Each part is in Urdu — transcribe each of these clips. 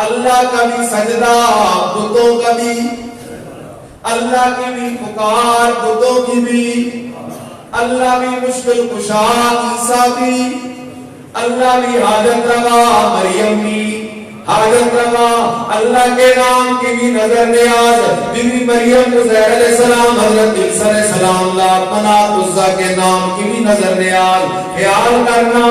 اللہ کا بھی سجدہ بتوں کا بھی، اللہ کی بھی پکار بتوں کی بھی، اللہ بھی مشکل کشا عیسیٰ بھی، اللہ بھی حاجت روا مریم بھی، حاجت روا اللہ کے نام کی بھی نظر نیاز بی بی مریم عزیر علیہ السلام، حضرت عیسیٰ علیہ السلام لات منات عزا کے نام کی بھی نظر نیاز۔ خیال کرنا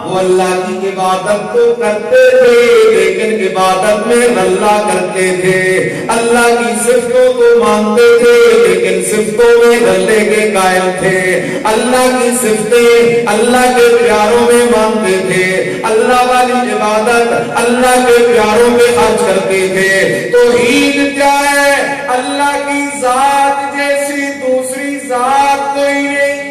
وہ اللہ کی عبادت تو کرتے تھے لیکن عبادت میں غلہ کرتے تھے، اللہ کی صفتوں کو مانتے تھے لیکن صفتوں میں غلے کے قائل تھے، اللہ کی صفتیں اللہ کے پیاروں میں مانتے تھے، اللہ والی عبادت اللہ کے پیاروں میں خرچ کرتے تھے۔ توحید کیا ہے؟ اللہ کی ذات جیسی دوسری ذات کوئی نہیں۔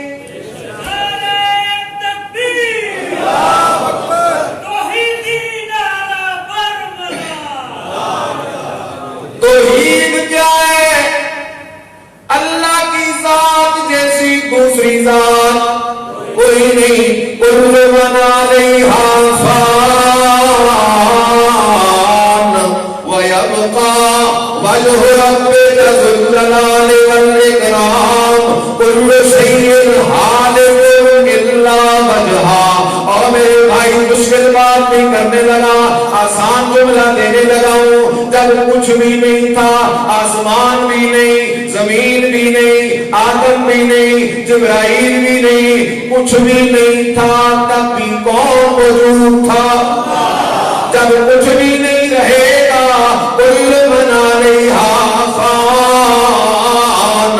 توحید کیا ہے؟ اللہ کی ذات جیسی دوسری ذات کوئی نہیں۔ کل من علیہا وجہ ربک ذو الجلال والاکرام کل شیء ہالک الا وجہہ۔ اور میرے بھائی مشکل بات نہیں کرنے لگا، آسان جملہ دینے لگا ہوں۔ جب کچھ بھی نہیں تھا، آسمان بھی نہیں، زمین بھی نہیں، آدم بھی نہیں، جبرائیل بھی نہیں، کچھ بھی نہیں تھا، تب بھی کون موجود تھا؟ جب کچھ بھی نہیں رہے گا، کل من علیہا فان،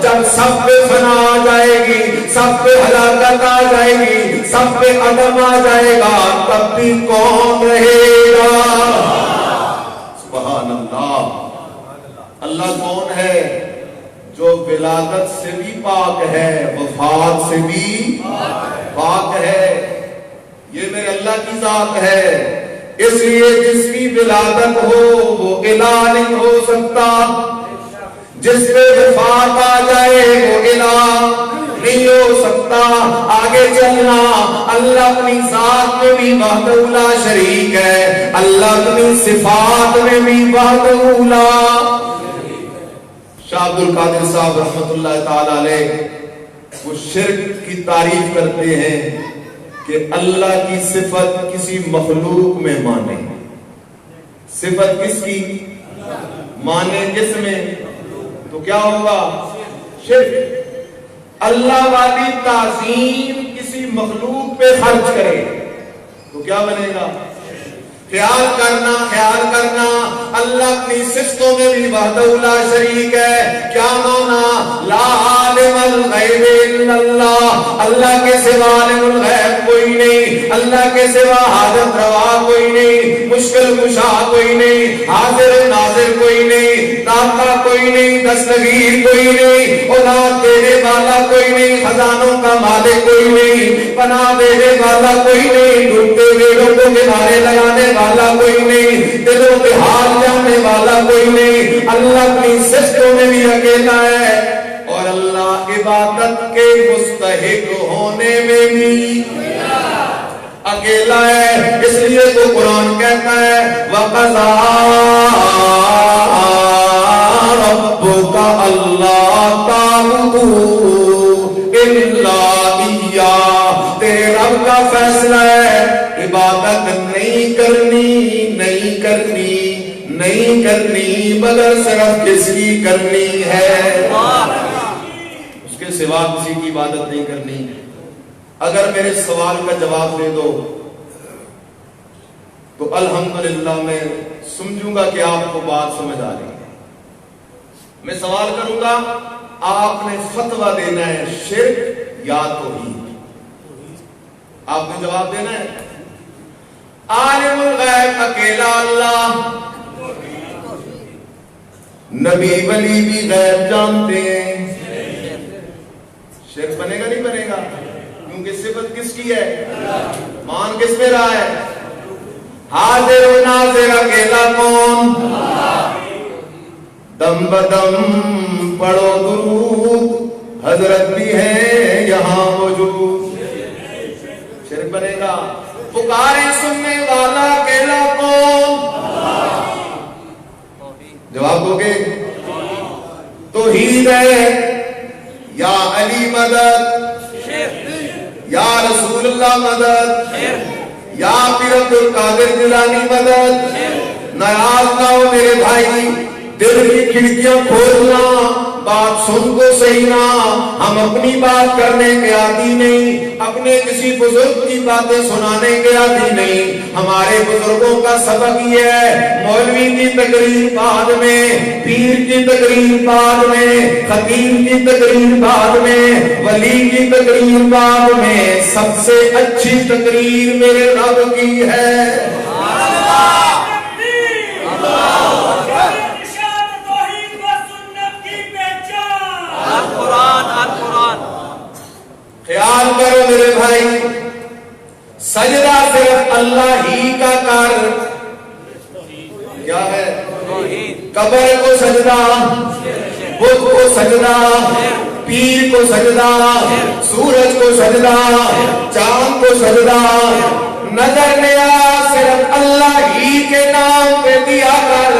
جب سب پہ فنا آ جائے گی، سب پہ ہلاکت آ جائے گی، سب پہ عدم آ جائے گا، تب بھی کون رہے گا؟ سبحان اللہ۔ اللہ کون ہے؟ جو ولادت سے بھی پاک ہے، وفات سے بھی پاک ہے۔ یہ میرے اللہ کی ذات ہے، اس لیے جس کی ولادت ہو وہ الہ نہیں ہو سکتا، جس پہ وفات آ جائے وہ الہ نہیں ہو سکتا۔ آگے چلنا، اللہ اپنی ذات میں بھی وحدہ لا شریک ہے، اللہ اپنی صفات میں بھی وحدہ لا۔ شاہ عبد القادر صاحب رحمت اللہ تعالی علیہ وہ شرک کی تعریف کرتے ہیں کہ اللہ کی صفت کسی مخلوق میں مانے، صفت کس کی مانے کس میں، تو کیا ہوگا؟ شرک۔ اللہ والی تعظیم کسی مخلوق پہ خرچ کرے تو کیا بنے گا؟ خیال کرنا اللہ اپنی صفتوں میں بھی وحدہ لا شریک ہے۔ کیا مانا؟ لا عالم الغیب الا اللہ، اللہ کے سوا عالم الغیب کوئی نہیں، اللہ کے سوا حاجت روا کوئی نہیں، مشکل کشا کوئی نہیں، حاضر ناظر کوئی نہیں، داتا کوئی نہیں، دستگیر کوئی نہیں، اولاد دینے والا کوئی نہیں، خزانوں کا مالک کوئی نہیں، پناہ دینے والا کوئی نہیں، ڈوبتے ویڑوں کو کنارے لگانے والا کوئی نہیں، دلوں کے حال جاننے والا کوئی نہیں۔ اللہ اپنی صفتوں میں بھی اکیلا ہے اور اللہ عبادت کے مستحق ہونے میں بھی اکیلا ہے۔ اس لیے تو قرآن کہتا ہے وَقَضَىٰ رَبُّكَ أَلَّا تَعْبُدُوا إِلَّا إِيَّاهُ، تیرے رب کا فیصلہ ہے عبادت نہیں کرنی مگر صرف کس کی کرنی ہے، اس کے سوا کسی کی عبادت نہیں کرنی۔ اگر میرے سوال کا جواب دے دو تو الحمدللہ میں سمجھوں گا کہ آپ کو بات سمجھ آ رہی ہے۔ میں سوال کروں گا، آپ نے فتویٰ دینا ہے شرک یا توحید، آپ نے جواب دینا ہے۔ عالم الغیب اکیلا اللہ، نبی ولی بھی غیب جانتے ہیں، شرک بنے گا نہیں بنے گا؟ کیونکہ صفت کس کی ہے، مان کس پہ رہا ہے؟ حاضر و ناظر اکیلا کون؟ دم بدم پڑھو درود، حضرت بھی ہے یہاں موجود، شرک بنے گا؟ پکارے سننے والا اکیلا کون؟ توحید ہے، یا علی مدد، یا رسول اللہ مدد، یا پیر عبد القادر جیلانی مدد، ناراض نہ ہو میرے بھائی، دل کی کھڑکیاں کھولنا، بات سن کو صحیح نہ، ہم اپنی بات کرنے کے عادی نہیں، اپنے کسی بزرگ کی باتیں سنانے کے عادی نہیں، ہمارے بزرگوں کا سبق یہ ہے، مولوی کی تقریر بعد میں، پیر کی تقریر بعد میں، خطیب کی تقریر بعد میں، ولی کی تقریر بعد میں، سب سے اچھی تقریر میرے رب کی ہے۔ خیال کرو میرے بھائی، سجدہ صرف اللہ ہی کا کار کیا ہے؟ قبر کو سجدہ، بت کو سجدہ، پیر کو سجدہ، سورج کو سجدہ، چاند کو سجدہ، نظر نیاز صرف اللہ ہی کے نام پہ دیا کر،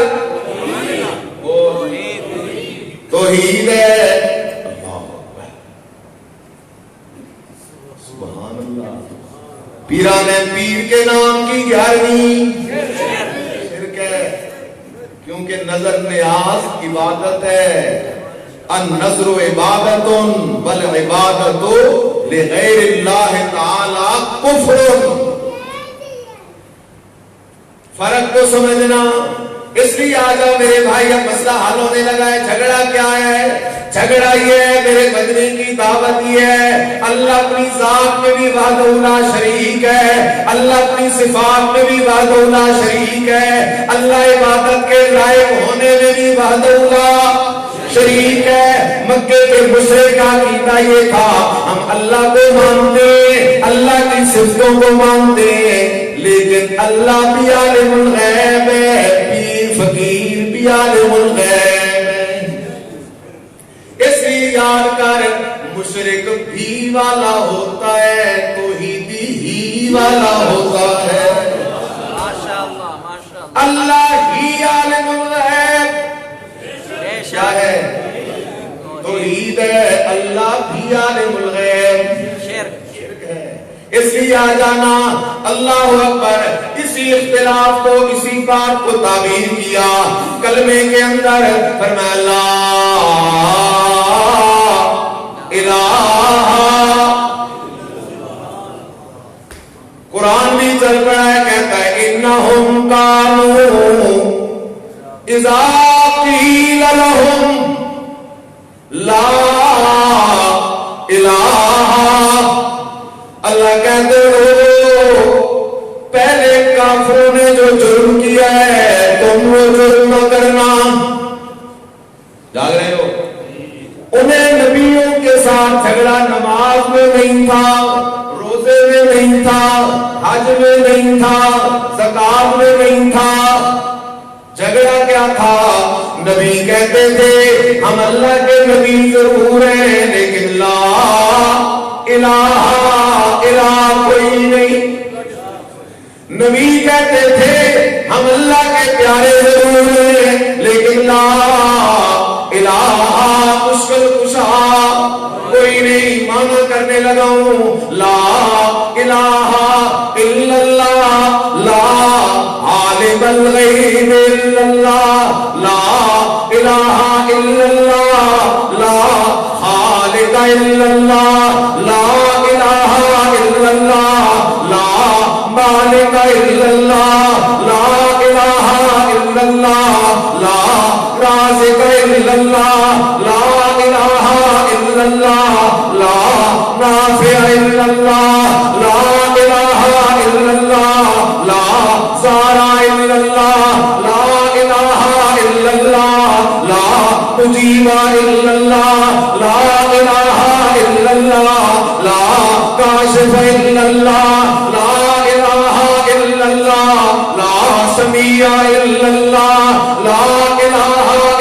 توحید ہے۔ پیران پیر کے نام کی 11ویں شرک ہے، کیونکہ نظر نیاز عبادت ہے، النظر عبادت والعبادت لغیر اللہ تعالی کفر۔ فرق کو سمجھنا، اس لیے آجا میرے بھائی، اب مسئلہ حل ہونے لگا ہے۔ جھگڑا کیا ہے؟ جھگڑا یہ ہے میرے مدنی کی دعوت یہ ہے، اللہ اپنی ذات میں بھی وحدہ لا شریک ہے، اللہ اپنی صفات میں بھی وحدہ لا شریک ہے، اللہ عبادت کے لائق ہونے میں بھی وحدہ لا شریک ہے۔ مکے کے مشرک کا عقیدہ یہ تھا، ہم اللہ کو مانتے، اللہ کی صفتوں کو مانتے، لیکن اللہ بھی عالم الغیب ہے، پیر فقیر بھی عالم الغیب ہے۔ اس لیے یاد کر، مشرک بھی والا ہوتا ہے، توحیدی ہی والا ہوتا ہے۔ اللہ ہی عالم الغیب کیا ہے؟ توحید ہے، اللہ بھی عالم الغیب شرک ہے۔ اس لیے آ جانا، اللہ اکبر، اسی اختلاف کو، اسی بات کو تعبیر کیا کلمے کے اندر، فرمایا لا الہ۔ قرآن بھی چل پڑا ہے، کہتا ہے انہم کانوا اذا قیل لہم لا الہ، اللہ کہتے ہو پہلے کافروں نے جو جرم کیا ہے تم وہ جرم نہ کرنا۔ جاگ رہے ہو؟ انہیں نبیوں کے ساتھ جھگڑا نماز میں نہیں تھا، روزے میں نہیں تھا، حج میں نہیں تھا، زکات میں نہیں تھا، جھگڑا کیا تھا؟ نبی کہتے تھے ہم اللہ کے نبی ضرور ہیں لیکن لا الہ الہ کوئی نہیں۔ نبی کہتے تھے ہم اللہ کے پیارے ضرور ہیں لیکن لا الہ مشکل کشا کوئی نہیں۔ مانا کرنے لگا ہوں، لا الہ الا اللہ، لا عالم الغیب الا اللہ، لا الہ الا اللہ، لا خالق الا اللہ، لا الہ الا اللہ، لا مالک الا اللہ، لا الہ الا اللہ، لا رازق الا اللہ، لا الہ الا اللہ، لا نافع الا اللہ، لا الہ الا اللہ، لا زارع الا اللہ، لا الہ الا اللہ، لا مجیب الا اللہ، لا الہ الا اللہ، لا کاشف الا اللہ، لا الہ الا اللہ، لا سمیع الا اللہ، لا الہ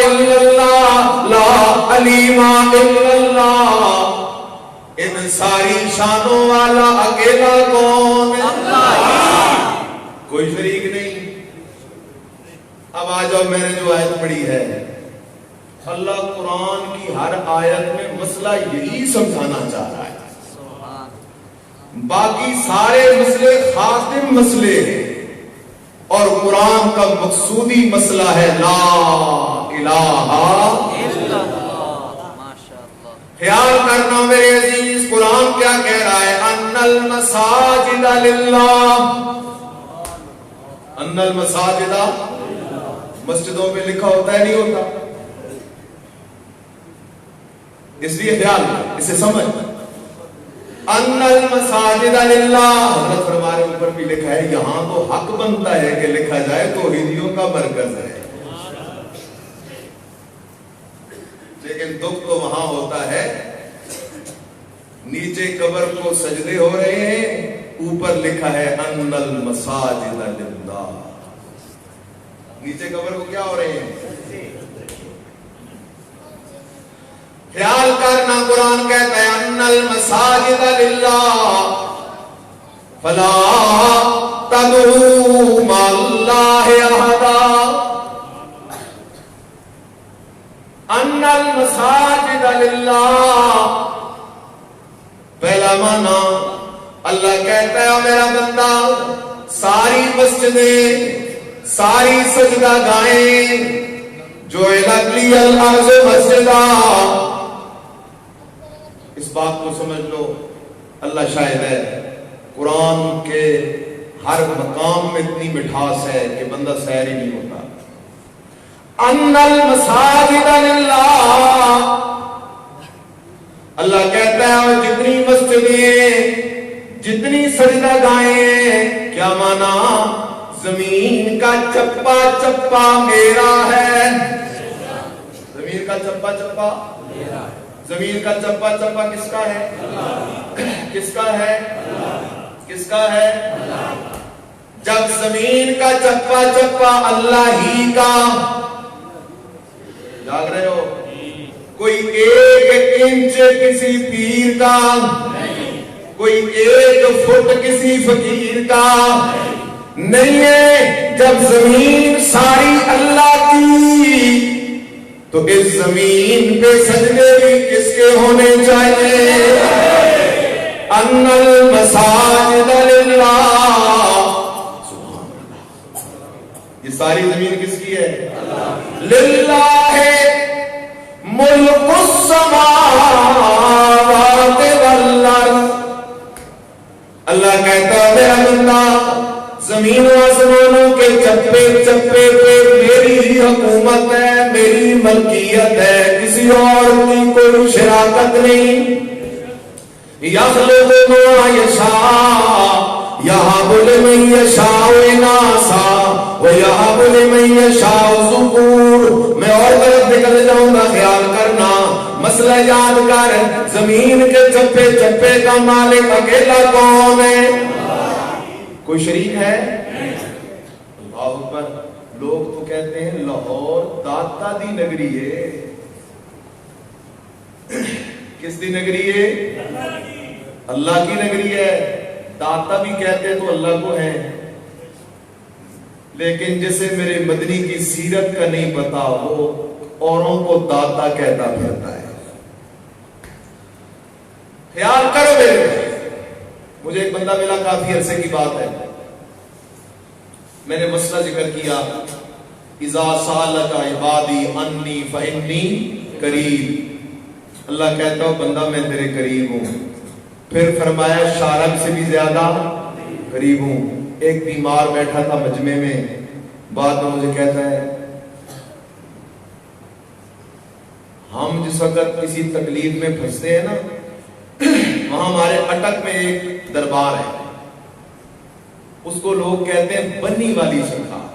الا اللہ، لا علیم الا اللہ۔ ان ساری شانوں والا اکیلا کون؟ اللہ، کوئی شریک نہیں۔ اب آ جاؤ، میں نے جو آیت پڑھی ہے اللہ قرآن کی ہر آیت میں مسئلہ یہی سمجھانا چاہ رہا ہے. باقی سارے مسئلے خاتم مسئلے ہیں اور قرآن کا مقصودی مسئلہ ہے لا الہ الا اللہ. خیال کرنا میرے عزیز، قرآن کیا کہہ رہا ہے؟ ان المساجد للہ، ان المساجد، مسجدوں پہ لکھا ہوتا ہے نہیں ہوتا؟ اس لیے خیال اسے سمجھ، ان المساجد للہ، حضرت فرمانے اوپر بھی لکھا ہے، یہاں تو حق بنتا ہے کہ لکھا جائے توحیدیوں کا مرکز ہے. لیکن دکھ تو وہاں ہوتا ہے، نیچے قبر کو سجدے ہو رہے ہیں، اوپر لکھا ہے ان المساجد للہ. نیچے قبر کو کیا ہو رہے ہیں؟ خیال کرنا، قرآن کہتا ہے ان المساجد للہ فلا تدعوا مع اللہ احدا. ان المساجد للہ، پہلا معنی اللہ کہتا ہے میرا بندہ ساری مسجدیں، ساری سجدہ گاہیں جو الگلی الارض مسجدہ، اس بات کو سمجھ لو، اللہ شاہد ہے قرآن کے ہر مقام میں اتنی مٹھاس ہے کہ بندہ سیر ہی نہیں ہوتا. ان المساجد للہ، اللہ کہتا ہے اور جتنی مسجدیں، جتنی سجدہ گاہیں، کیا مانا؟ زمین کا چپا چپا میرا ہے. زمین کا چپا چپا، زمین کا چپا چپا کس کا ہے؟ کس کا ہے؟ کس کا ہے؟ جب زمین کا چپا چپا اللہ ہی کا، جاگ رہے ہو؟ کوئی ایک انچ کسی پیر کا، کوئی ایک فٹ کسی فقیر کا نہیں ہے. جب زمین ساری اللہ کی، تو اس زمین پہ سجدے بھی کس کے ہونے چاہیے؟ ان المساجد للہ. یہ ساری زمین کس کی ہے؟ للہ ملک السماوات والارض. اللہ کہتا ہے میرا بندہ زمین و آسمانوں کے چپے چپے پہ میری ہی حکومت ہے، میری ملکیت ہے، کسی اور کی کوئی شراکت نہیں. یخلق ما یشاء یہب لمن یشاء اناثا ویہب لمن یشاء ذکور. میں اور طرف نکل جاؤں گا، خیال کرنا، مسئلہ یاد کر، زمین کے چپے چپے کا مالک اکیلا کون ہے؟ کوئی شریک ہے؟ اللہ اکبر. لوگ تو کہتے ہیں لاہور داتا دی نگری ہے. کس دی نگری ہے؟ اللہ کی نگری ہے. داتا بھی کہتے تو اللہ کو ہے، لیکن جسے میرے مدنی کی سیرت کا نہیں پتا وہ اوروں کو داتا کہتا پھرتا ہے. خیال کرو میرے، مجھے ایک بندہ ملا، کافی عرصے کی بات ہے، میں نے مسئلہ ذکر کیا اذا سالک عبادی انی فانی قریب. اللہ کہتا ہو بندہ میں تیرے قریب ہوں. پھر فرمایا شارک سے بھی زیادہ قریب ہوں. ایک بیمار بیٹھا تھا مجمع میں، بعد میں مجھے کہتا ہے ہم جس وقت کسی تکلیف میں پھنستے ہیں نا، وہاں ہمارے اٹک میں ایک دربار ہے، اس کو لوگ کہتے ہیں بنی والی سرکار.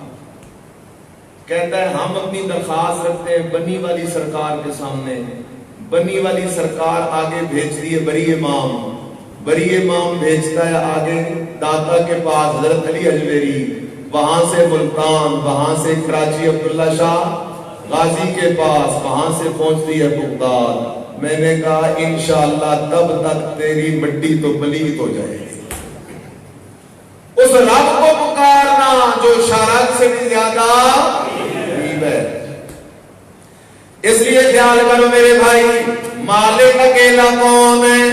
کہتا ہے ہم اپنی درخواست رکھتے ہیں بنی والی سرکار کے سامنے. بنی والی سرکار آگے بھیجتی ہے بری امام، بری امام بھیجتا ہے آگے داتا کے پاس حضرت علی اجمیری، وہاں سے ملتان، وہاں سے کراچی عبداللہ شاہ غازی کے پاس، وہاں سے پہنچتی ہے بغداد. میں نے کہا انشاءاللہ تب تک تیری مٹی تو پلید ہو جائے گی. اس رب کو پکارنا جو شارک سے بھی زیادہ قریب ہے. اس لیے خیال کرو میرے بھائی، مالک اکیلا کون ہے؟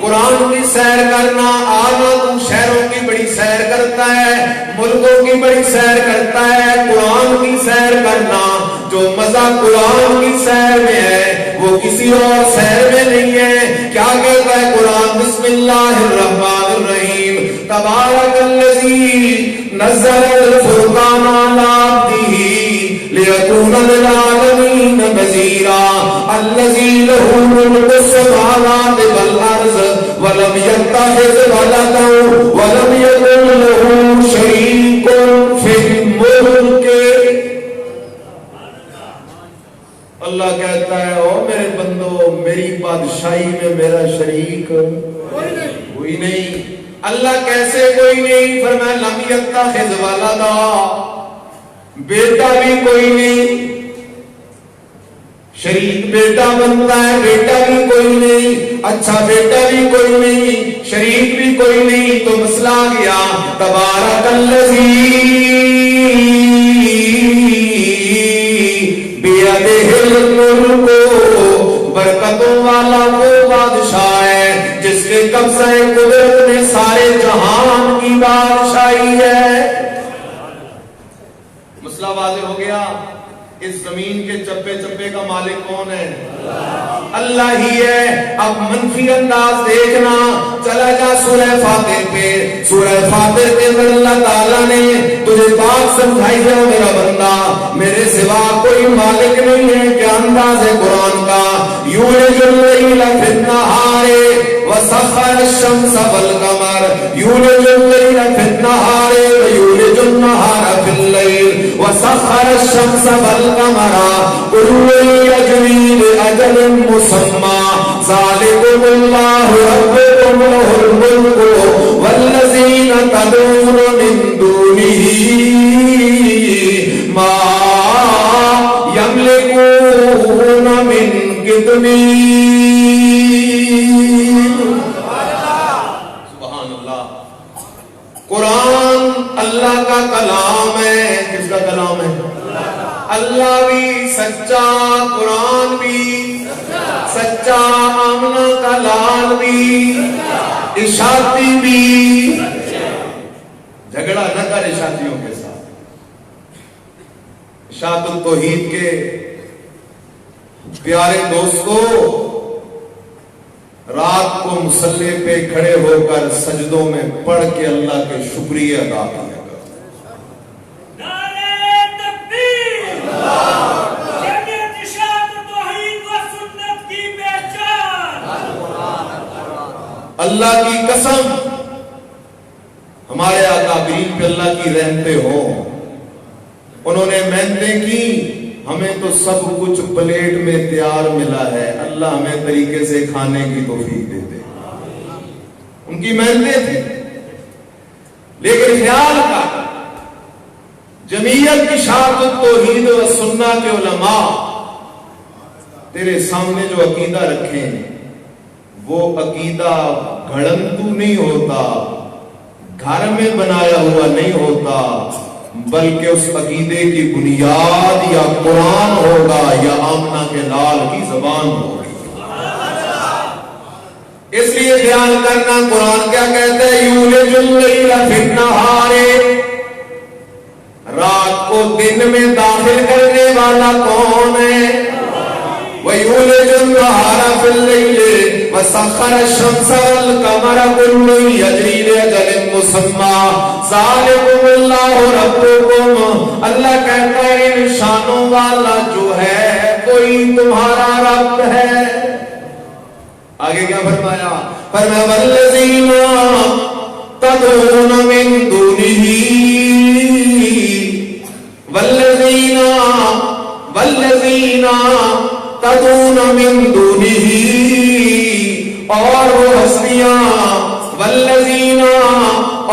قرآن کی سیر کرنا، آنا تو شہروں کی بڑی سیر کرتا ہے، ملکوں کی بڑی سیر کرتا ہے، قرآن کی سیر کرنا جو مزہ قرآن کی سیر میں ہے وہ کسی اور سیر میں نہیں ہے۔ کیا کہتا ہے قرآن؟ بسم اللہ الرحمن الرحیم، تبارک الذی نزل الفرقان علی عبدہ لیکون للعالمین نذیرا الذی لہ ملک السماوات والارض ولم یتخذ ولدا ولم یکن لہ شریک فی الملک۔ اللہ کہتا ہے او میرے بندو، میری بادشاہی میں میرا شریک کوئی نہیں۔ اللہ کیسے کوئی نہیں؟ فرمایا لم یتخذ ولدا، بیٹا بھی کوئی نہیں، شریک بیٹا بنتا ہے، بیٹا بھی کوئی نہیں، اچھا بیٹا بھی کوئی نہیں، شریک بھی کوئی نہیں، تو مسئلہ آ گیا تبارک الذی بیدہ الملک، برکتوں والا وہ بادشاہ ہے جس کے قبضہ قدرت میں سارے جہان کی بادشاہی ہے۔ مسئلہ واضح ہو گیا۔ اس زمین کے چپے چپے کا مالک کون ہے؟ اللہ ہی ہے۔ اب منفی انداز دیکھنا، چلا جا سورہ فاتر پہ۔ سورہ فاتر کے اندر اللہ تعالیٰ نے تجھے بات سمجھائی ہے میرا بندہ، میرے سوا کوئی مالک نہیں ہے۔ کیا انداز ہے قرآن کا؟ یولج اللیل فی النہار وسخر الشمس والقمر، یولج اللیل فی النہار ویولج النہار فی اللیل وسخر الشمس والقمر كل يجري لأجل مسمى ذلكم الله ربكم له الملك والذين تدعون من دونه ما يملكون من قطمير۔ سبحان اللہ۔ قرآن اللہ کا کلام ہے۔ کس کا کلام ہے؟ اللہ بھی سچا، قرآن بھی سچا، آمنہ کا لال بھی، اشاعتی بھی۔ جھگڑا نہ کر اشاعتیوں کے ساتھ۔ اشاعت التوحید کے پیارے دوستو، رات کو مصلی پہ کھڑے ہو کر سجدوں میں پڑھ کے اللہ کے شکریہ ادا کیا۔ اللہ کی قسم، ہمارے اکابرین پہ اللہ کی رحمتیں ہوں، انہوں نے محنتیں کی، ہمیں تو سب کچھ پلیٹ میں تیار ملا ہے، اللہ ہمیں طریقے سے کھانے کی توفیق دے دے۔ ان کی محنتیں تھیں، لیکن خیال کا جمعیت اشاعت التوحید و سنہ کے علماء تیرے سامنے جو عقیدہ رکھیں وہ عقیدہ گھڑنتو نہیں ہوتا، گھر میں بنایا ہوا نہیں ہوتا، بلکہ اس عقیدے کی بنیاد یا قرآن ہوگا یا آمنہ کے لال کی زبان ہوگی۔ اس لیے خیال کرنا، قرآن کیا کہتا ہے؟ یولج اللیل فی النہار، رات کو دن میں داخل کرنے والا کون ہے؟ وَيُولِجُ النَّهَارَ فِي اللَّيْلِ وَسَخَّرَ الشَّمْسَ وَالْقَمَرَ كُلٌّ يَجْرِي لِأَجَلٍ مُّسَمًّى ذَلِكُمُ اللَّهُ رَبُّكُمْ۔ اللہ کہتا ہے ان شانوں والا جو ہے کوئی تمہارا رب ہے۔ آگے کیا فرمایا؟ فرمایا وَالَّذِينَ تَدْعُونَ مِن دُونِهِ، والذین تدعون من دونہ، اور وہ ہستیاں، والذین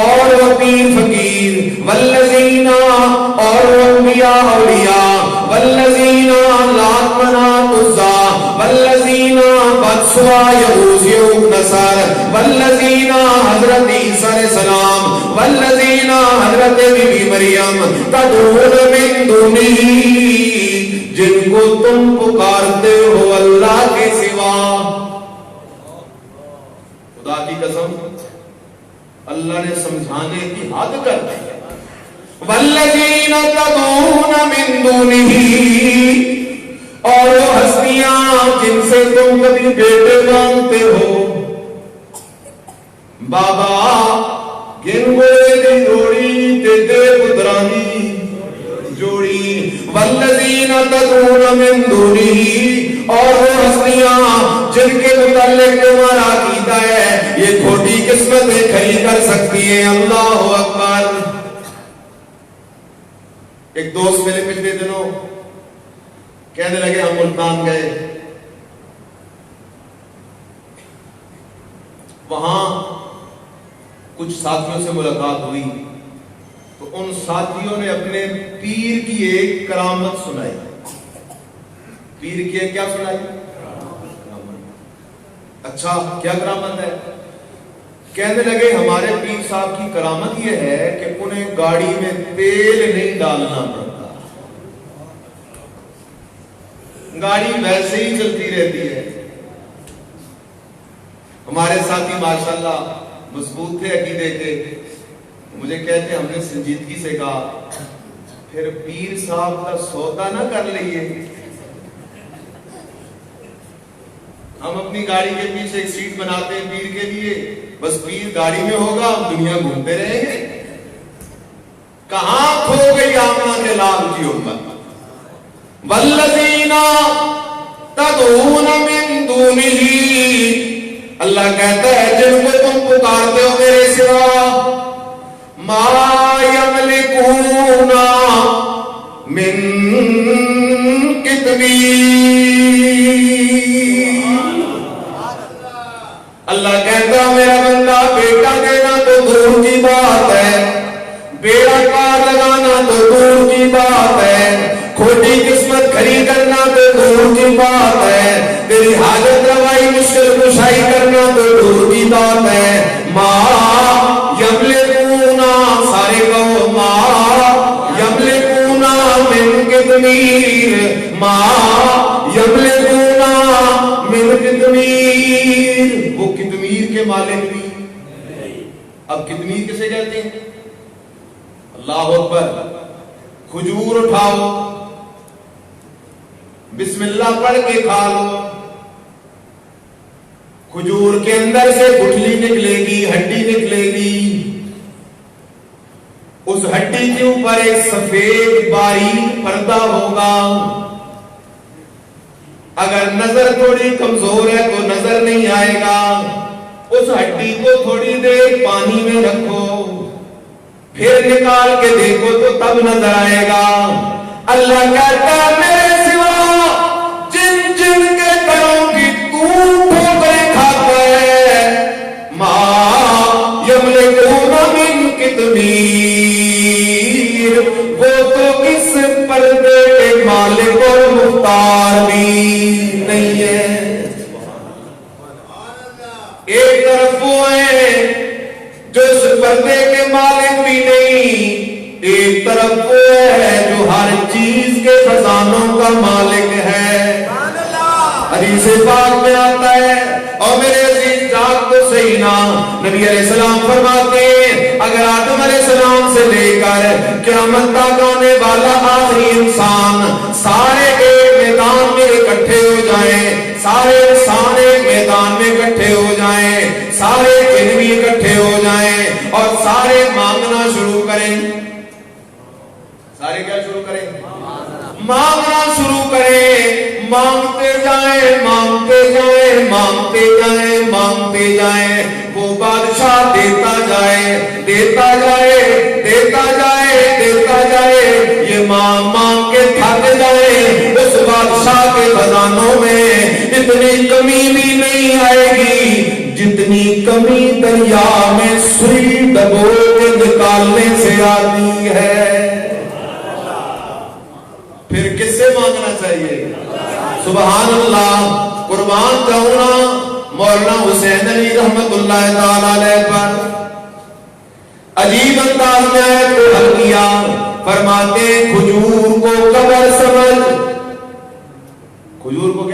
اور وہ پیر فقیر، والذین اور وہ انبیاء اولیاء، والذین لات منات عزا، والذین بدسوا یغوث یعوق نصر، والذین حضرت عیسیٰ علیہ السلام، والذین حضرت بی بی مریم، تدعون من دونہ، جن کو تم پکارتے ہو اللہ کے سوا. خدا کی قسم اللہ نے سمجھانے کی حد کر دی. والذین تدعون من دونہ، اور وہ ہستیاں جن سے تم کبھی بیٹے مانگتے ہو. بابا گن گوئے دی جوڑی تے دے پترانی جوڑی. والذین تدعون من دونہ، اور وہ ہستیاں جن کے متعلق تمہارا عقیدہ ہے یہ کھوٹی قسمتیں کھڑی کر سکتی ہیں. اللہ اکبر. ایک دوست میرے پچھلے دنوں کہنے لگے ہم ملتان گئے, وہاں کچھ ساتھیوں سے ملاقات ہوئی تو ان ساتھیوں نے اپنے پیر کی ایک کرامت سنائی. پیر کی ایک کیا سنائی؟ اچھا کیا کرامت ہے؟ کہنے لگے ہمارے پیر صاحب کی کرامت یہ ہے کہ انہیں گاڑی میں تیل نہیں ڈالنا پڑتا, گاڑی ویسے ہی چلتی رہتی ہے. ہمارے ساتھی ماشاءاللہ مضبوط تھے عقیدے کے, مجھے کہتے ہم نے سنجیدگی سے کہا پھر پیر صاحب کا سودا نہ کر لئیے, ہم اپنی گاڑی کے پیچھے ایک سیٹ بناتے ہیں پیر کے لیے, بس پیر گاڑی میں ہوگا ہم دنیا گھومتے رہیں گے. کہاں کھو گئی آمنہ کے لال کی امت. والذین تدعون من دونہ, اللہ کہتا ہے جن کو تم پکارتے ہو میرے سوا, ما یملکون من قطمیر. اللہ کہتا میرا بندہ بیٹا دینا تو دور کی بات ہے, بیڑا پار لگانا تو دور کی بات ہے, کھوٹی قسمت کھڑی کرنا تو دور کی بات ہے, تیری حاجت روائی مشکل کشائی کرنا تو دور کی بات ہے. ما یملکون, سارے کہو ما یملکون من قطمیر, ما یملکون من قطمیر. وہ قطمیر کے مالک بھی. اب قطمیر کسے کہتے ہیں؟ اللہ اکبر. کھجور اٹھاؤ, بسم اللہ پڑھ کے کھا لو, کھجور کے اندر سے گٹھلی نکلے گی, ہڈی نکلے گی, اس ہڈی کے اوپر ایک سفید باریک پردہ ہوگا. اگر نظر تھوڑی کمزور ہے تو نظر نہیں آئے گا. اس ہڈی کو تھوڑی دیر پانی میں رکھو, پھر نکال کے دیکھو تو تب نظر آئے گا. اللہ کہتا میرے سوا جن جن کے گھروں کی تو ٹھوکریں کھاتا ہے, ما یملکون من قطمیر, وہ تو اس پردے کے مالک اور مختار بھی نہیں ہے. ایک طرف وہ ہیں جو اس پردے کے مالک بھی نہیں, ایک طرف وہ ہے جو ہر چیز کے خزانوں کا مالک ہے. حدیث پاک میں آتا ہے, اور میرے عزیز جاگ تو صحیح نا, نبی علیہ السلام فرماتے ہیں اگر آدم علیہ السلام سے لے کر قیامت تک آنے والا آخری انسان سارے ایک میدان میں اکٹھے ہو جائیں, سارے انسان ایک میدان میں اکٹھے ہو جائیں, سارے جن بھی اکٹھے ہو جائیں اور سارے مانگنا شروع کریں. سارے کیا شروع کریں؟ مانگنا شروع کریں. مانگتے جائیں, مانگتے جائیں, مانگتے جائیں, مانگتے جائیں, وہ بادشاہ دیتا جائے, دیتا جائے, دیتا جائے, دیتا جائے. یہ مانگ مانگ کے تھک جائے, اس بادشاہ کے خزانوں میں اتنی کمی بھی نہیں آئے گی جتنی کمی دریا میں سوئی ڈبو کے نکالنے سے آتی ہے. پھر کس سے مانگنا چاہیے؟ سبحان اللہ. قربان جاؤں نا مولانا حسین علی رحمت اللہ تعالی علیہ پر عجیب انداز میں آیت کو حل کیا. فرماتے کھجور کو قبر سمجھ,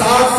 60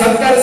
70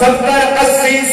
70-80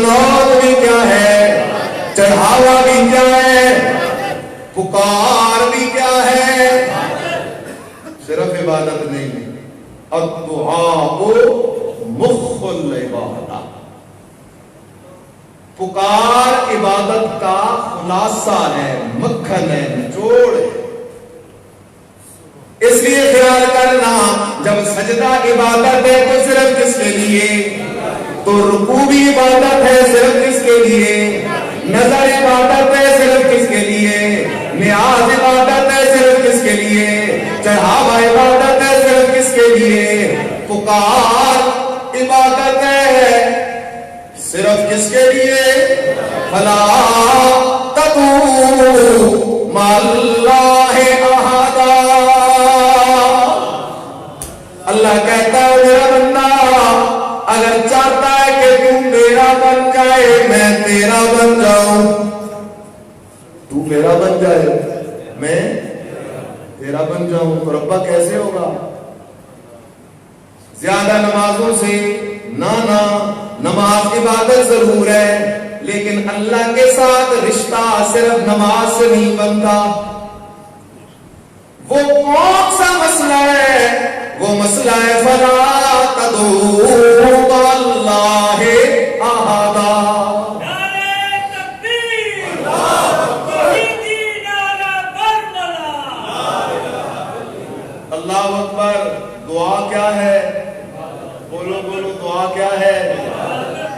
قنوت بھی کیا ہے، چڑھاوا بھی کیا ہے، پکار بھی کیا ہے، صرف عبادت نہیں ہے۔ الدعاء مخ العبادہ، پکار عبادت کا خلاصہ ہے، مکھن ہے، نچوڑ ہے۔ اس لیے خیال کرنا جب سجدہ عبادت ہے تو صرف کس کے لیے، تو رکوع بھی عبادت ہے صرف کس کے لیے، نظر عبادت ہے صرف کس کے لیے، نیاز عبادت ہے صرف کس کے لیے، چڑھاوا عبادت ہے صرف کس کے لیے، پکار عبادت ہے صرف کس کے لیے، فلا تدعوا مع اللہ احدا۔ اللہ کہتا ہے میرا بندہ اگر چاہتا ہے کہ تو میرا بن جائے، میں تیرا بن جاؤں، تو میرا بن جائے میں تیرا بن جاؤں، تو ربا کیسے ہوگا؟ زیادہ نمازوں سے نہ نماز عبادت ضرور ہے، لیکن اللہ کے ساتھ رشتہ صرف نماز سے نہیں بنتا۔ وہ کون سا مسئلہ ہے؟ وہ مسئلہ ہے فلا تدعوا مع اللہ احدا۔ اللہ اکبر۔ دعا کیا ہے؟ بولو بولو، دعا کیا ہے؟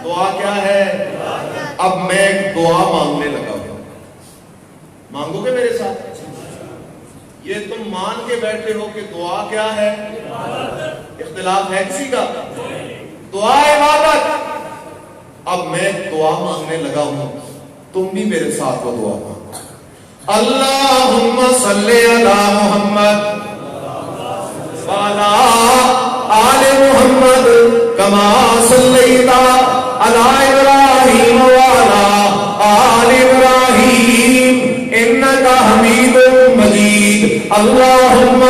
دعا کیا ہے؟ اب میں ایک دعا مانگنے لگا ہوں، مانگو گے میرے ساتھ؟ یہ تم مان کے بیٹھے ہو کہ دعا کیا ہے؟ اختلاف ہے کسی کا؟ دعا عبادت۔ اب میں دعا مانگنے لگا ہوں، تم بھی میرے ساتھ وہ دعا مانگو۔ اللہم صلی علی محمد وعلی آل محمد کما صلیت علی ابراہیم وعلی آل ابراہیم انک حمید مجید۔ اللہم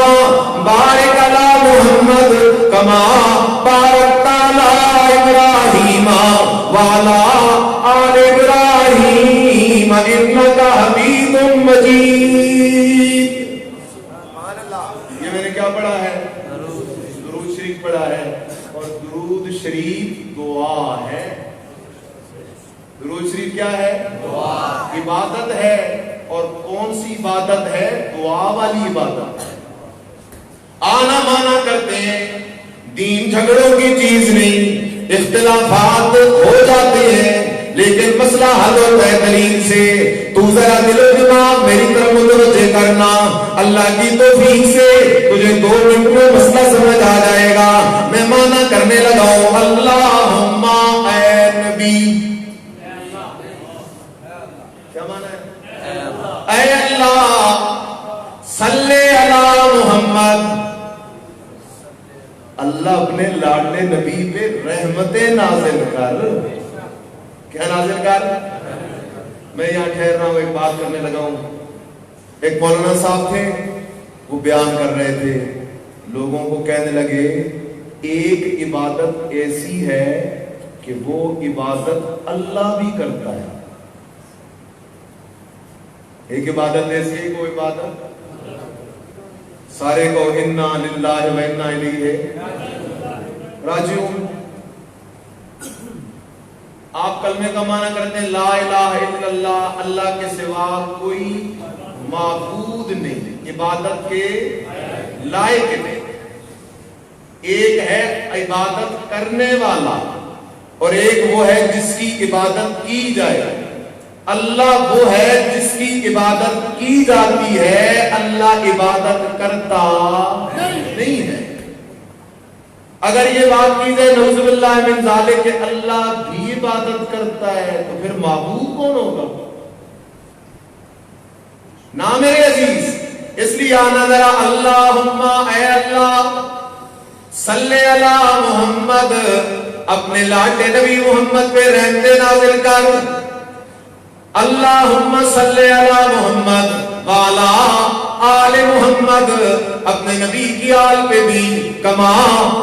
بارک علی محمد کما بارکت علی ابراہیم وعلی آل ابراہیم انک حمید مجید۔ یہ میں نے کیا پڑھا ہے؟ درود شریف پڑھا ہے، اور درود شریف دعا ہے۔ درود شریف کیا ہے؟ دعا، عبادت ہے۔ اور کون سی عبادت ہے؟ دعا والی عبادت۔ آنا مانا کرتے ہیں، دین جھگڑوں کی چیز نہیں، اختلافات ہو جاتے ہیں لیکن مسئلہ حل ہوتا ہے دلیل سے۔ تو ذرا دل و دماغ میری طرف متوجہ کرنا، اللہ کی توفیق سے تجھے 2 منٹ میں مسئلہ سمجھ آ جائے گا۔ میں مانا کرنے لگا ہوں، اللہم اے نبی، کیا مانا ہے؟ اے اللہ صلی علی محمد، اللہ اپنے لاڈلے نبی پہ رحمتیں نازل کر۔ کیا نازل کر؟ میں یہاں ٹھہر رہا ہوں، ایک بات کرنے لگا ہوں۔ ایک مولانا صاحب تھے، وہ بیان کر رہے تھے، لوگوں کو کہنے لگے ایک عبادت ایسی ہے کہ وہ عبادت اللہ بھی کرتا ہے۔ ایک عبادت ایسی ہے، کوئی عبادت سارے کو انا للہ و انا الیہ راجعون۔ آپ کلمے کا معنی کرتے ہیں لا الہ الا اللہ، اللہ کے سوا کوئی معبود نہیں، عبادت کے لائق نہیں۔ ایک ہے عبادت کرنے والا اور ایک وہ ہے جس کی عبادت کی جائے۔ اللہ وہ ہے جس کی عبادت کی جاتی ہے، اللہ عبادت کرتا نہیں ہے۔ اگر یہ بات کی جائے نعوذ باللہ من ذالک کہ اللہ بھی عبادت کرتا ہے تو پھر معبود کون ہوگا؟ نہ میرے عزیز، اس لیے آنا ذرا اللہم اے اللہ صلی علی محمد، اپنے لاڈلے نبی محمد پہ رحمت نازل کر۔ اللہم صلی علی محمد وعلی آل محمد، اپنے نبی کی آل پہ بھی کما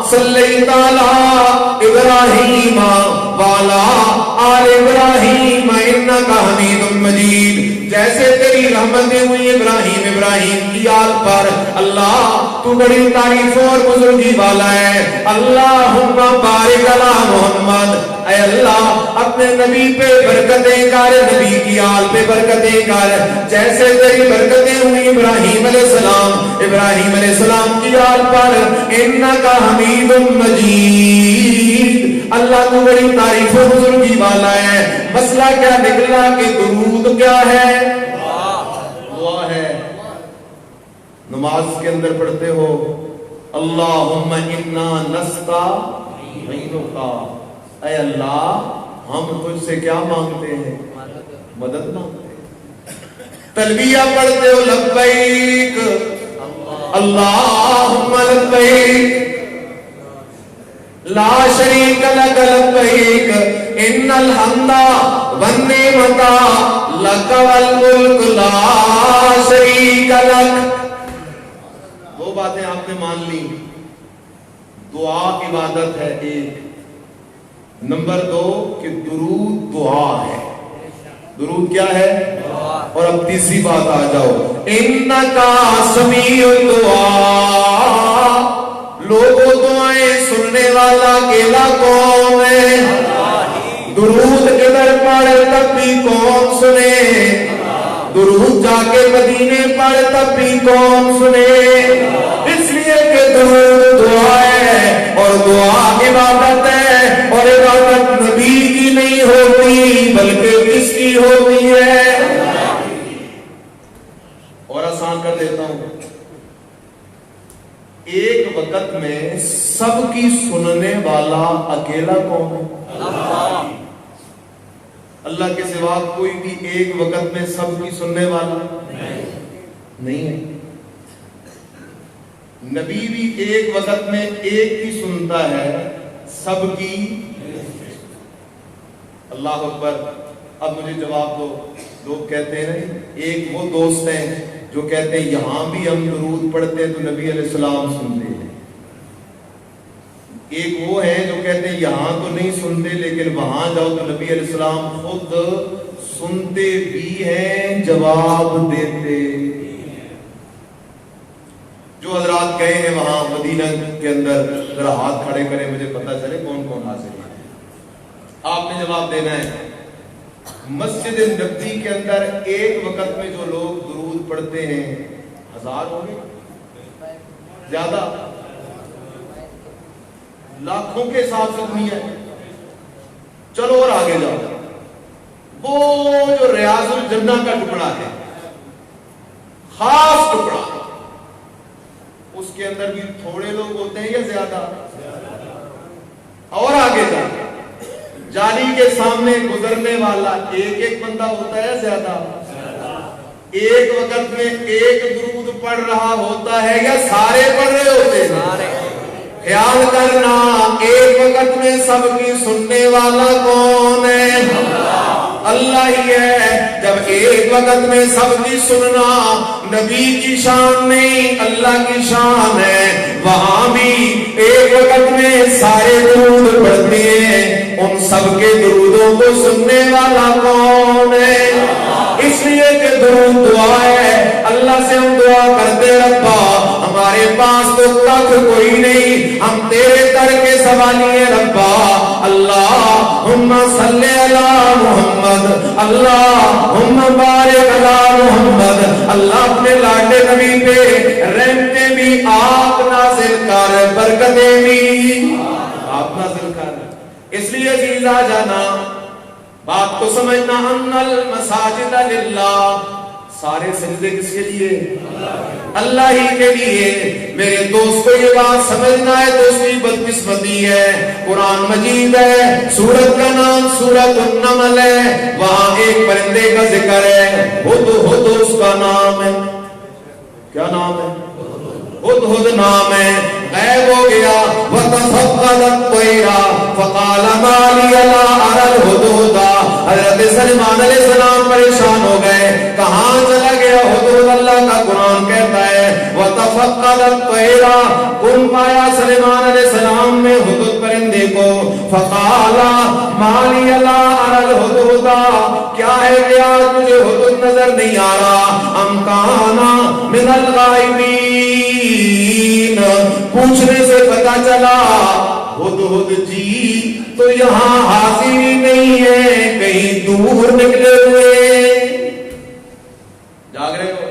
صلیت علی ابراہیم والا آل ابراہیم انکا حمید مجید. جیسے تیری رحمتیں ہوئی ابراہیم کی آل پر، اللہ تو بڑی تعریفوں اور بزرگی والا ہے. اللہم بارک علی محمد، اے اللہ اپنے نبی پہ برکتیں کر، نبی کی آل پہ برکتیں کر، جیسے تیری برکتیں ہوئی ابراہیم علیہ السلام کی آل پر. انکا حمید مجید، اللہ تو بڑی تعریف و بزرگی والا ہے. مسئلہ کیا نکلا کہ درود کیا ہے؟ دعا ہے. نماز کے اندر پڑھتے ہو اللہم انا نستعینک، اے اللہ ہم تجھ سے کیا مانگتے ہیں؟ مدد مانگتے ہیں. تلبیہ پڑھتے ہو لبیک اللہم لبیک لا شریک لک لبیک ان الحمد والنعمت لک والملک لا شریک لک. دو باتیں آپ نے مان لی. دعا عبادت ہے ایک، نمبر دو کہ درود دعا ہے. درود کیا ہے؟ اور اب تیسری بات آ جاؤ، انکا سمیع الدعاء، لوگوں دعائیں سننے والا اکیلا کون ہے؟ درود کدھر پڑھے تب بھی کون سنے؟ درود جا کے مدینے پڑھے تب بھی کون سنے؟ اس لیے کہ درود دعا ہے اور دعا عبادت ہے، اور عبادت نبی کی نہیں ہوتی بلکہ کس کی ہوتی ہے؟ اور آسان کر دیتا ہوں، ایک وقت میں سب کی سننے والا اکیلا کون ہے؟ اللہ کے سوا کوئی بھی ایک وقت میں سب کی سننے والا نہیں ہے. نبی بھی ایک وقت میں ایک کی سنتا ہے، سب کی. اللہ اکبر. اب مجھے جواب دو. لوگ کہتے ہیں ایک وہ دوست ہیں جو کہتے ہیں یہاں بھی ہم درود پڑھتے ہیں تو نبی علیہ السلام سنتے ہیں. ایک وہ ہے جو کہتے ہیں یہاں تو نہیں سنتے لیکن وہاں جاؤ تو نبی علیہ السلام خود سنتے بھی ہیں، جواب دیتے. جو حضرات گئے ہیں وہاں مدینہ کے اندر ذرا ہاتھ کھڑے کریں، مجھے پتا چلے کون کون حاضر ہے. آپ نے جواب دینا ہے. مسجد نبوی کے اندر ایک وقت میں جو لوگ درود پڑھتے ہیں 1000 ہوں گے، زیادہ، لاکھوں کے حساب سے دنیا ہے. چلو اور آگے جاؤ. وہ جو ریاض الجنہ کا ٹکڑا ہے، خاص ٹکڑا، اس کے اندر بھی تھوڑے لوگ ہوتے ہیں یا زیادہ؟ اور آگے جا جالی کے سامنے گزرنے والا ایک ایک بندہ ہوتا ہے زیادہ؟ ایک وقت میں ایک درود پڑھ رہا ہوتا ہے یا سارے پڑھ رہے ہوتے ہیں؟ خیال کرنا، ایک وقت میں سب کی سننے والا کون ہے؟ اللہ ہی ہے. جب ایک وقت میں سب کی سننا نبی کی شان نہیں اللہ کی شان ہے، وہاں بھی ایک وقت میں سارے درود پڑھتے ہیں، ان سب کے درودوں کو سننے والا کون ہے؟ اس لیے کہ درود دعا ہے. اللہ سے ہم دعا کرتے ربا ہمارے پاس تو تک کوئی نہیں، ہم تیرے در کے سوالی ہیں ربا. اللہم صلی علی محمد، اللہم بارک علی محمد. اللہ اپنے لاڈلے نبی پہ رحمتیں بھی آپ نازل کر، برکتیں بھی آپ نازل کر. اس لیے عزیزا جانا بات کو سمجھنا، ان المساجد للہ، سارے سجدے کس کے لیے؟ اللہ ہی کے لیے. میرے دوست کو یہ بات سمجھنا ہے تو اس کی بدقسمتی ہے. قرآن مجید ہے، سورت کا نام سورت النمل ہے، وہاں ایک پرندے کا ذکر ہے، ہد اس کا نام ہے. کیا نام ہے؟ ہد نام ہے. غائب ہو گیا. وَتَفَقَّدَ الطَّيْرَ فَقَالَ مَا لِيَ لَا أَرَى الْهُدْهُدَ. حضرت سلیمان علیہ السلام پریشان ہو گئے، کہاں چلا گیا ہدہد؟ اللہ کا قرآن کہتا ہے وَتَفَقَّدَ الطَّيْرَ، گم پایا سلیمان علیہ السلام نے ہدہد پرندے کو. فقالا ما لی لا اری الہدہد، کیا ہے کہ آج مجھے ہدہد نظر نہیں آ رہا، ام کانا من الغائبین، پوچھنے سے پتا چلا ہدہد جی تو یہاں حاضر ہی نہیں ہے، کہیں دور نکلے ہوئے۔ جاگ رہے ہو؟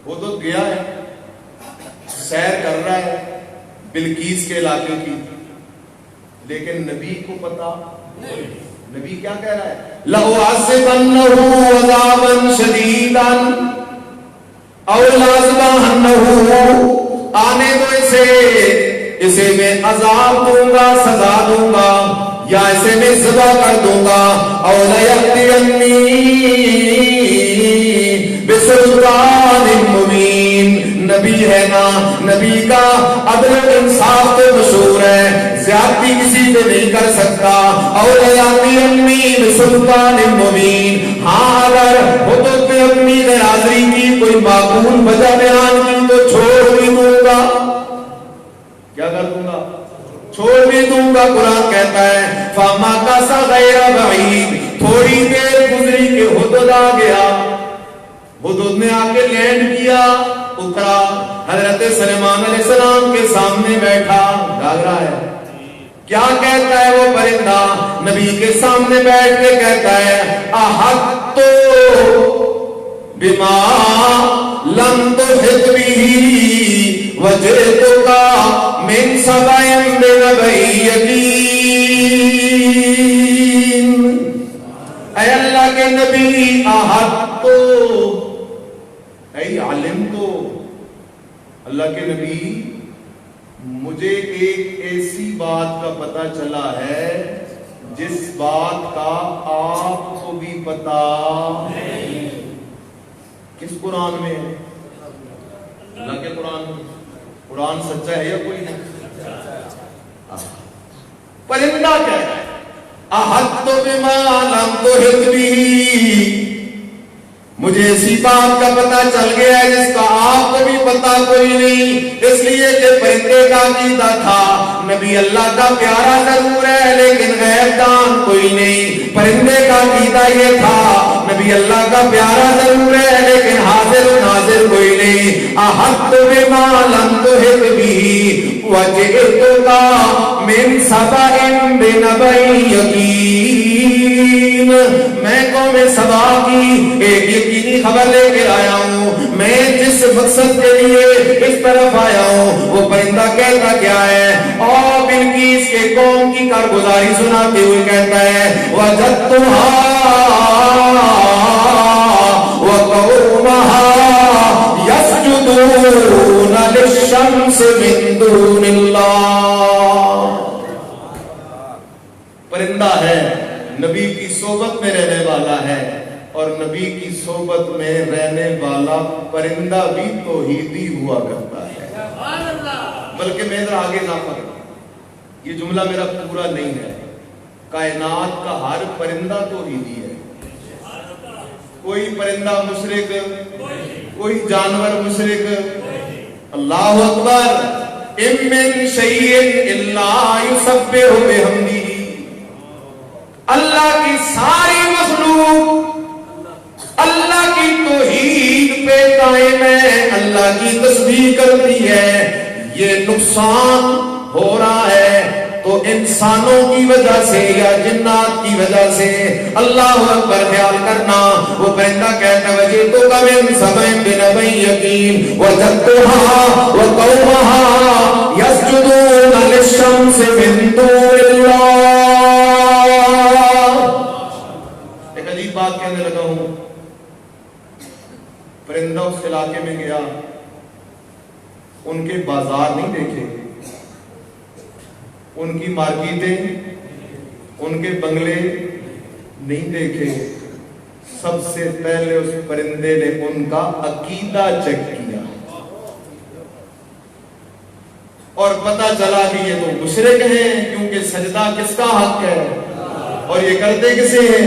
ہدہد گیا ہے، سیر کر رہا ہے بلقیس کے علاقے کی، لیکن نبی کو پتا نبی کیا کہہ رہا ہے؟ لَأُعَذِّبَنَّهُ عَذَابًا شَدِيدًا أَوْ لَأَذْبَحَنَّهُ، آنے دو اسے میں عذاب دوں گا، سزا دوں گا، یا اسے میں ذبح کر دوں گا، أَوْ لَيَأْتِيَنِّي بِسُلْطَانٍ مُبِينٍ، نبی ہے نا، نبی کا عدل و انصاف تو مشہور ہے، زیادتی کسی پہ نہیں کر سکتا۔ اور یاتینی بسلطان مبین، ہاں اگر ہدہد پہ اپنی غیرحاضری کی کوئی معقول وجہ بیان کی تو چھوڑ بھی دوں گا، کیا کر دوں گا؟ چھوڑ بھی دوں گا۔ قرآن کہتا ہے فَمَكَثَ غَيْرَ بَعِيدٍ، تھوڑی دیر گزری کہ ہدہد آ گیا، ہدہد نے آ کے لینڈ کیا، اترا، حضرت سلیمان علیہ السلام کے سامنے بیٹھا، جاگ رہا ہے، کیا کہتا ہے وہ پرندہ؟ نبی کے سامنے بیٹھ کے کہتا ہے احطت بما لم تحط به وجئتک من سبع بنبأ یقین، اے اللہ کے نبی، احطت اے علم تو، اللہ کے نبی مجھے ایک ایسی بات کا پتہ چلا ہے جس بات کا آپ کو بھی پتا نہیں۔ کس قرآن میں؟ اللہ کے قرآن میں۔ قرآن سچا ہے یا کوئی نہیں؟ پرندہ کہتا ہے احطت بما لم تحط به، مجھے اسی بات کا پتہ چل گیا ہے جس کا آپ کو بھی پتا کوئی نہیں، اس لیے کہ پرندے کا عقیدہ تھا نبی اللہ کا پیارا ضرور ہے لیکن غیب دان کوئی نہیں۔ پرندے کا عقیدہ یہ تھا نبی اللہ کا پیارا ضرور ہے لیکن حاضر و ناظر کوئی نہیں۔ احطت بما لم تحط به وجئتک من سبع بنبأ یقین، میں قوم سبا کی ایک یقینی خبر لے کے آیا ہوں، میں جس مقصد کے لیے اس طرف آیا ہوں وہ پرندہ کہتا کیا ہے؟ اور بلقیس کے قوم کی کارگزاری سناتے ہوئے کہتا ہے وجدتها وقومها يسجدون للشمس من دون اللہ۔ پرندہ ہے، نبی کی صحبت میں رہنے والا ہے، اور نبی کی صحبت میں رہنے والا پرندہ بھی توحیدی ہوا کرتا ہے۔ بلکہ میں ادھر آگے نہ پڑھوں، یہ جملہ میرا پورا نہیں ہے، کائنات کا ہر پرندہ توحیدی ہے، کوئی پرندہ مشرک، کوئی جانور مشرک۔ اللہ اکبر، ان من شیء الا یسبح بحمدہ، اللہ کی ساری مخلوق اللہ کی توحید پہ قائم ہے، اللہ کی تسبیح کرتی ہے۔ یہ نقصان ہو رہا ہے تو انسانوں کی وجہ سے یا جنات کی وجہ سے۔ اللہ اکبر، خیال کرنا، وہ پرندہ کہتا ہے وجئتک من سبع بنبأ یقین وجدتها وقومها يسجدون للشمس من دون اللہ۔ ایک عجیب بات کہنے لگا ہوں، پرندہ اس علاقے میں گیا، ان کے بازار نہیں دیکھے، ان کی مارکیٹیں، ان کے بنگلے نہیں دیکھے، سب سے پہلے اس پرندے نے ان کا عقیدہ چیک کیا اور پتا چلا کہ یہ تو مشرک ہیں، کیونکہ سجدہ کس کا حق ہے اور یہ کرتے کسے ہیں؟